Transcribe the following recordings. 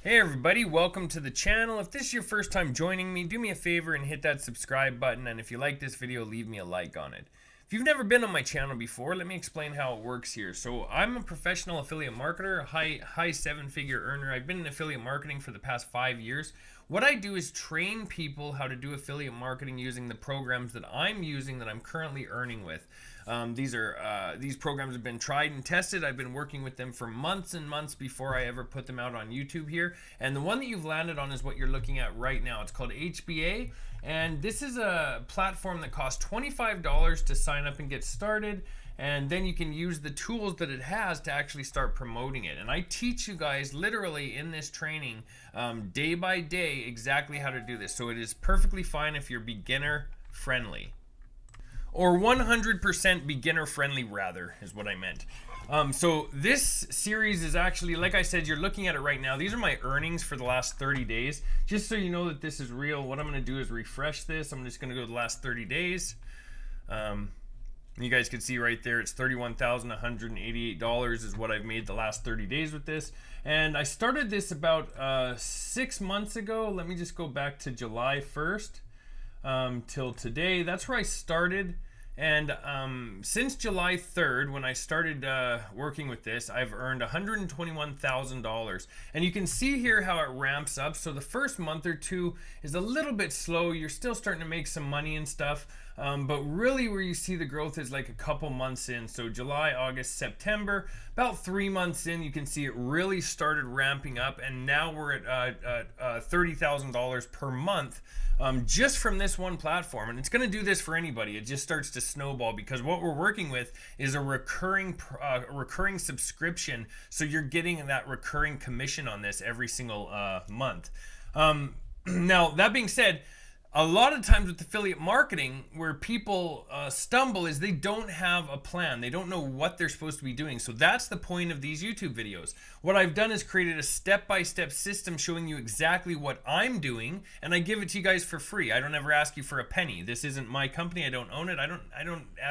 Hey everybody, welcome to the channel. If this is your first time joining me, do me a favor and hit that subscribe button, and if you like this video, leave me a like on it. If you've never been on my channel before, let me explain how it works here. So I'm a professional affiliate marketer, a high seven-figure earner. I've been in affiliate marketing for the past 5 years. What I do is train people how to do affiliate marketing using the programs that I'm using that I'm currently earning with. These programs have been tried and tested. I've been working with them for months and months before I ever put them out on YouTube here. And the one that you've landed on is what you're looking at right now. It's called HBA. And this is a platform that costs $25 to sign up and get started. And then you can use the tools that it has to actually start promoting it. And I teach you guys literally in this training day by day exactly how to do this. So it is perfectly fine if you're beginner friendly. Or 100% beginner friendly, rather, is what I meant. So this series is actually, like I said, you're looking at it right now. These are my earnings for the last 30 days. Just so you know that this is real, what I'm going to do is refresh this. I'm just going to go to the last 30 days. You guys can see right there, it's $31,188 is what I've made the last 30 days with this. And I started this about 6 months ago. Let me just go back to July 1st till today. That's where I started. And since July 3rd, when I started working with this, I've earned $121,000. And you can see here how it ramps up. So the first month or two is a little bit slow. You're still starting to make some money and stuff. But really where you see the growth is like a couple months in. So July, August, September, about 3 months in, you can see it really started ramping up. And now we're at $30,000 per month. Just from this one platform, and it's going to do this for anybody. It just starts to snowball because what we're working with is a recurring subscription, so you're getting that recurring commission on this every single month. Now that being said, a lot of times with affiliate marketing where people stumble is they don't have a plan. They don't know what they're supposed to be doing. So that's the point of these YouTube videos. What I've done is created a step-by-step system showing you exactly what I'm doing, and I give it to you guys for free. I don't ever ask you for a penny. This isn't my company. I don't own it. I don't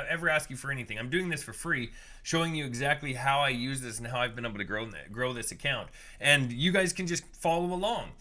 ever ask you for anything. I'm doing this for free, showing you exactly how I use this and how I've been able to grow this account. And you guys can just follow along.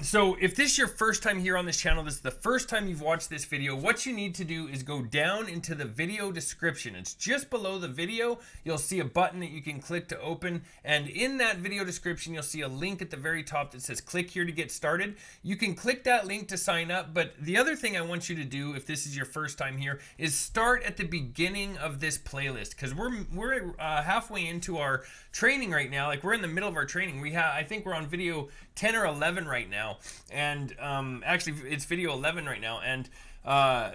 So if this is your first time here on this channel, this is the first time you've watched this video, what you need to do is go down into the video description. It's just below the video. You'll see a button that you can click to open, and in that video description you'll see a link at the very top that says click here to get started. You can click that link to sign up, but the other thing I want you to do if this is your first time here is start at the beginning of this playlist, because we're halfway into our training right now. Like, we're in the middle of our training. I think we're on video 10 or 11 right now, and actually it's video 11 right now, and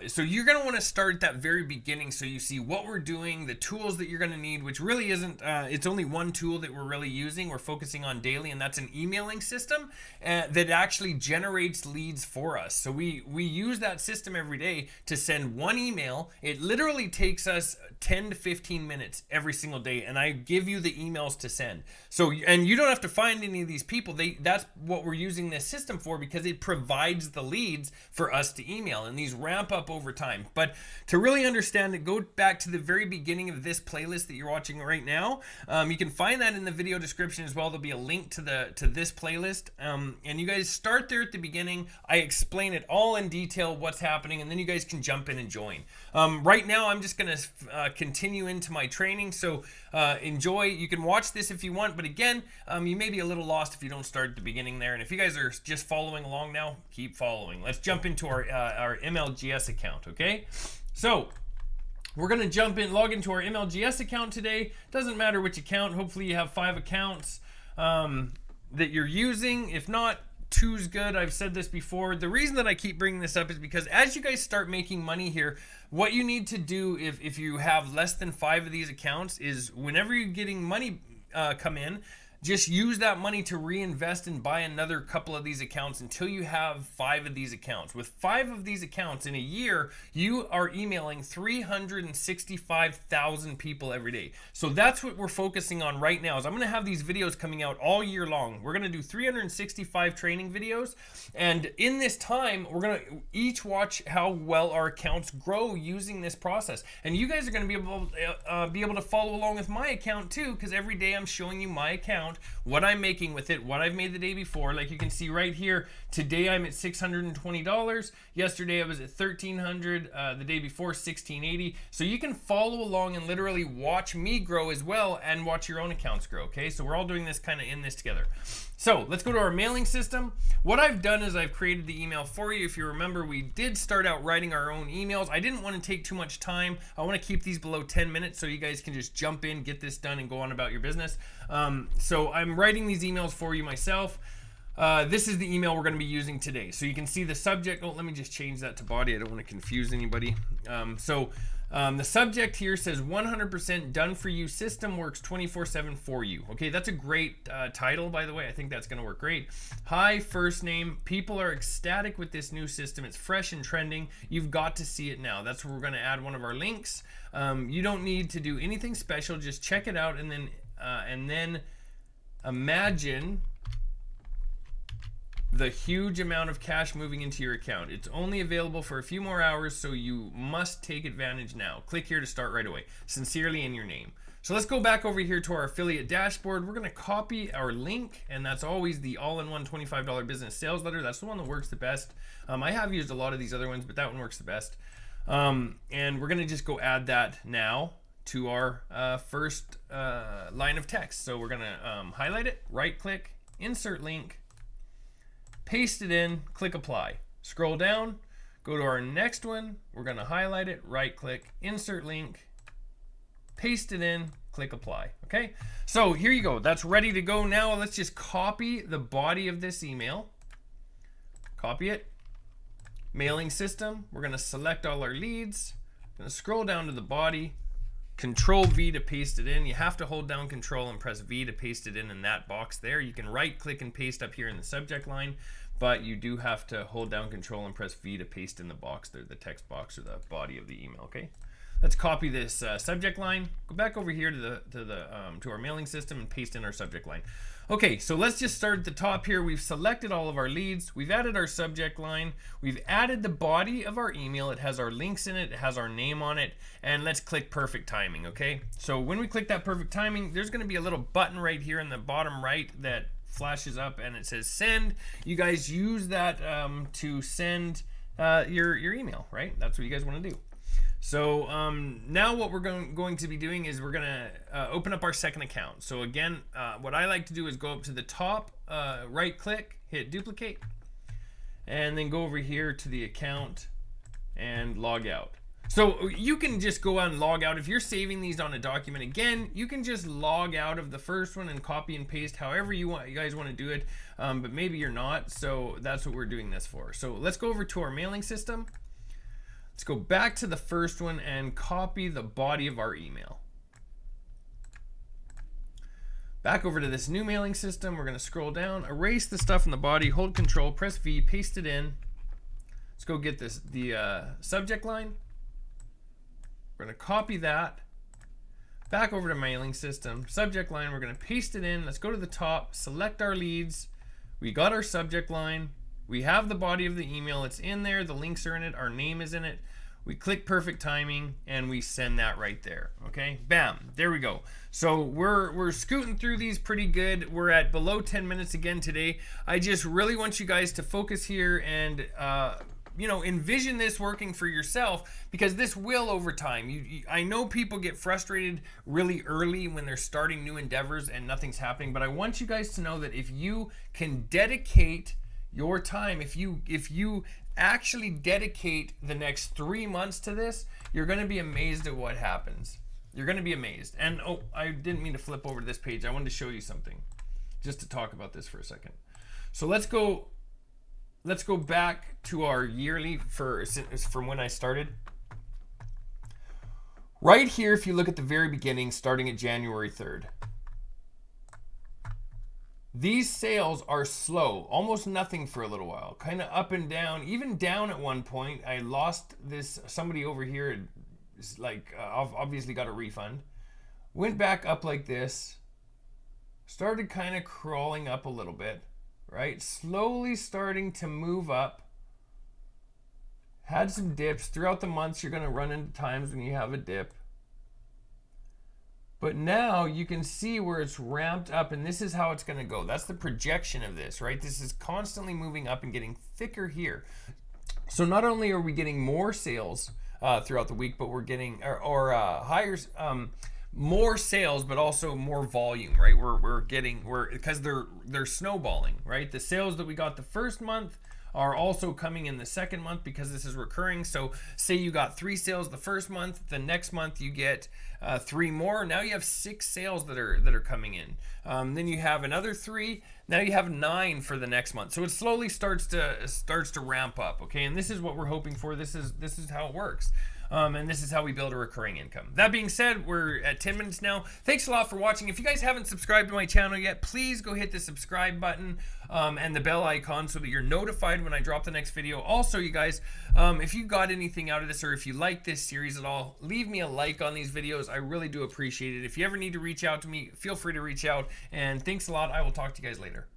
so you're going to want to start at that very beginning so you see what we're doing, the tools that you're going to need, which really isn't, it's only one tool that we're really using, we're focusing on daily, and that's an emailing system that actually generates leads for us. So we use that system every day to send one email. It literally takes us 10 to 15 minutes every single day, and I give you the emails to send. So, and you don't have to find any of these people. That's what we're using this system for, because it provides the leads for us to email, and these ramp up over time. But to really understand it, go back to the very beginning of this playlist that you're watching right now. You can find that in the video description as well. There'll be a link to this playlist, and you guys start there at the beginning. I explain it all in detail, what's happening, and then you guys can jump in and join. Right now I'm just gonna continue into my training, so enjoy. You can watch this if you want, but again, you may be a little lost if you don't start at the beginning there. And if you guys are just following along now, keep following. Let's jump into our MLGS account, okay? So we're gonna log into our MLGS account today. Doesn't matter which account. Hopefully you have 5 accounts that you're using. If not, 2's good. I've said this before. The reason that I keep bringing this up is because as you guys start making money here, what you need to do if you have less than 5 of these accounts is whenever you're getting money come in, just use that money to reinvest and buy another couple of these accounts until you have 5 of these accounts. With 5 of these accounts in a year, you are emailing 365,000 people every day. So that's what we're focusing on right now. Is I'm going to have these videos coming out all year long. We're going to do 365 training videos, and in this time, we're going to each watch how well our accounts grow using this process. And you guys are going to be able to follow along with my account too, because every day I'm showing you my account account, what I'm making with it, what I've made the day before. Like you can see right here, today I'm at $620. Yesterday I was at $1,300. The day before, $1,680. So you can follow along and literally watch me grow as well and watch your own accounts grow, okay? So we're all doing this kind of in this together. So let's go to our mailing system. What I've done is I've created the email for you. If you remember, we did start out writing our own emails. I didn't want to take too much time. I want to keep these below 10 minutes so you guys can just jump in, get this done, and go on about your business. So I'm writing these emails for you myself. This is the email we're going to be using today. So you can see the subject. Oh, let me just change that to body. I don't want to confuse anybody. The subject here says 100% done for you. System works 24/7 for you. Okay, that's a great title, by the way. I think that's going to work great. Hi, first name. People are ecstatic with this new system. It's fresh and trending. You've got to see it now. That's where we're going to add one of our links. You don't need to do anything special. Just check it out and then imagine the huge amount of cash moving into your account. It's only available for a few more hours, so you must take advantage now. Click here to start right away. Sincerely, in your name. So let's go back over here to our affiliate dashboard. We're going to copy our link, and that's always the all-in-one $25 business sales letter. That's the one that works the best. I have used a lot of these other ones, but that one works the best. And we're going to just go add that now to our first line of text. So we're going to highlight it, right-click, insert link, paste it in, click apply. Scroll down, go to our next one. We're going to highlight it, right click, insert link, paste it in, click apply. Okay, so here you go. That's ready to go. Now let's just copy the body of this email. Copy it. Mailing system. We're going to select all our leads. Going to scroll down to the body. Control V to paste it in. You have to hold down Control and press V to paste it in that box there. You can right click and paste up here in the subject line, but you do have to hold down Control and press V to paste in the box there, the text box or the body of the email. Okay, let's copy this subject line. Go back over here to our mailing system and paste in our subject line. Okay, so let's just start at the top here. We've selected all of our leads. We've added our subject line. We've added the body of our email. It has our links in it. It has our name on it. And let's click perfect timing, okay? So when we click that perfect timing, there's going to be a little button right here in the bottom right that flashes up and it says send. You guys use that to send your email, right? That's what you guys want to do. So now what we're going to be doing is we're going to open up our second account. So again, what I like to do is go up to the top, right click, hit duplicate, and then go over here to the account and log out. So you can just go out and log out. If you're saving these on a document, again, you can just log out of the first one and copy and paste however you guys want to do it, but maybe you're not. So that's what we're doing this for. So let's go over to our mailing system. Let's go back to the first one and copy the body of our email. Back over to this new mailing system. We're going to scroll down, erase the stuff in the body, hold Control, press V, paste it in. Let's go get the subject line. We're going to copy that. Back over to mailing system, subject line. We're going to paste it in. Let's go to the top, select our leads. We got our subject line. We have the body of the email. It's in there. The links are in it. Our name is in it. We click perfect timing and we send that right there. Okay, bam, there we go. So we're scooting through these pretty good. We're at below 10 minutes again today. I just really want you guys to focus here and envision this working for yourself, because this will over time. I know people get frustrated really early when they're starting new endeavors and nothing's happening, but I want you guys to know that if you can dedicate your time, if you actually dedicate the next 3 months to this, you're going to be amazed at what happens. You're going to be amazed. And oh, I didn't mean to flip over to this page. I wanted to show you something just to talk about this for a second. So let's go back to our yearly from when I started. Right here, if you look at the very beginning, starting at January 3rd. These sales are slow, almost nothing for a little while, kind of up and down, even down at one point. I lost somebody over here, obviously got a refund. Went back up like this, started kind of crawling up a little bit, right? Slowly starting to move up. Had some dips. Throughout the months, you're going to run into times when you have a dip. But now you can see where it's ramped up, and this is how it's going to go. That's the projection of this, right? This is constantly moving up and getting thicker here. So not only are we getting more sales throughout the week, but we're getting higher more sales, but also more volume, right? We're because they're snowballing, right? The sales that we got the first month are also coming in the second month because this is recurring. So say you got 3 sales the first month, the next month you get 3 more. Now you have 6 sales that are coming in. Then you have another 3. Now you have 9 for the next month. So it slowly starts to ramp up. Okay, and this is what we're hoping for. This is how it works. And this is how we build a recurring income. That being said, we're at 10 minutes now. Thanks a lot for watching. If you guys haven't subscribed to my channel yet, please go hit the subscribe button and the bell icon so that you're notified when I drop the next video. Also, you guys, if you got anything out of this or if you like this series at all, leave me a like on these videos. I really do appreciate it. If you ever need to reach out to me, feel free to reach out. And thanks a lot. I will talk to you guys later.